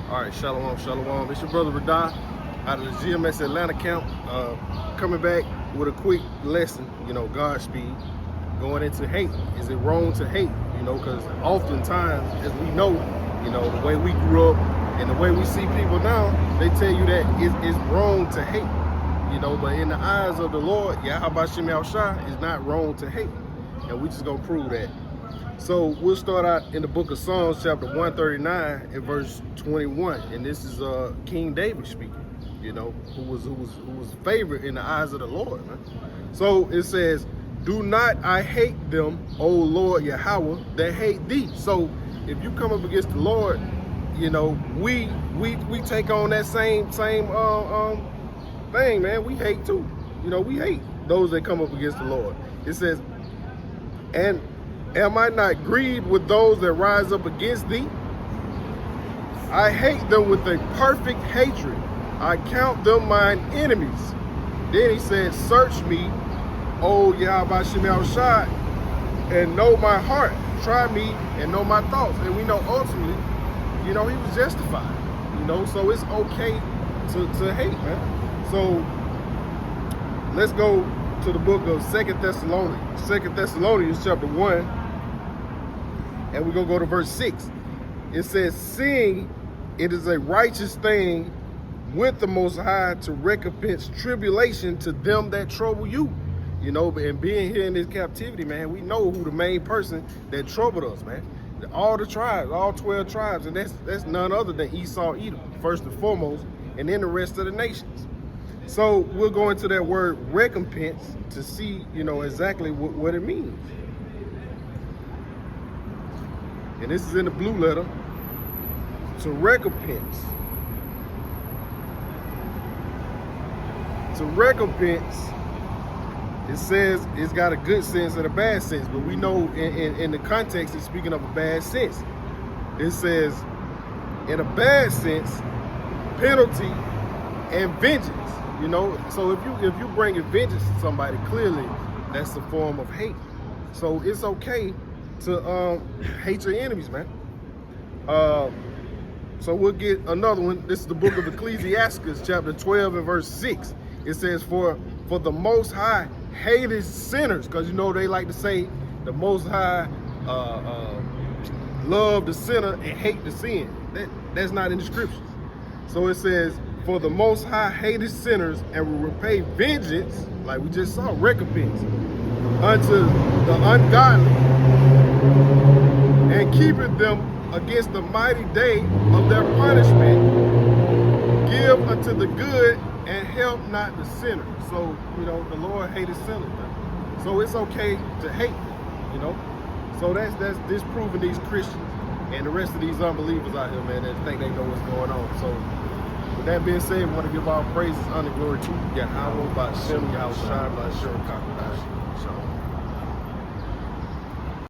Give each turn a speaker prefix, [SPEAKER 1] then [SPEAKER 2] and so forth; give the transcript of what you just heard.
[SPEAKER 1] All right, shalom, shalom. It's your brother Radah out of the GMS Atlanta camp, coming back with a quick lesson, Godspeed. Going into hate. Is it wrong to hate? Because oftentimes, as we know, the way we grew up and the way we see people now, they tell you that it's wrong to hate. But in the eyes of the Lord, Yahweh Shem Yahushua, it's not wrong to hate. And we just gonna prove that. So we'll start out in the book of Psalms, chapter 139 and verse 21. And this is King David speaking, who was favored in the eyes of the Lord, man. So it says, "Do not I hate them, O Lord Yahweh, that hate thee." So if you come up against the Lord, we take on that same thing, man. We hate too. We hate those that come up against the Lord. It says, "And am I not grieved with those that rise up against thee? I hate them with a perfect hatred. I count them mine enemies." Then he said, "Search me, O Yahweh Shem Yahushua, and know my heart. Try me and know my thoughts." And we know ultimately, he was justified. So it's okay to hate, man. So let's go to the book of 2 Thessalonians chapter 1, and we're going to go to verse 6. It says, "Seeing it is a righteous thing with the Most High to recompense tribulation to them that trouble you." And being here in this captivity, man, we know who the main person that troubled us, man. All the tribes, all 12 tribes, and that's none other than Esau, Edom, first and foremost, and then the rest of the nations. So we'll go into that word recompense to see, exactly what it means. And this is in the blue letter. To recompense. To recompense, it says it's got a good sense and a bad sense, but we know in the context it's speaking of a bad sense. It says, in a bad sense, penalty and vengeance. So if you bring a vengeance to somebody, clearly that's a form of hate. So it's okay to hate your enemies, man. So we'll get another one. This is the book of Ecclesiastes, chapter 12 and verse 6. It says, for the Most High hated sinners, because they like to say the Most High love the sinner and hate the sin. That's not in the scriptures. So it says, "For the Most High hated sinners and will repay vengeance," like we just saw, recompense, "unto the ungodly, and keepeth them against the mighty day of their punishment. Give unto the good and help not the sinner." So, the Lord hated sinners, man. So it's okay to hate them, So that's disproving these Christians and the rest of these unbelievers out here, man, that think they know what's going on. So with that being said, we want to give all praises, honor, glory to Yahweh, by Shem Yahushua, by Shem Kakadash.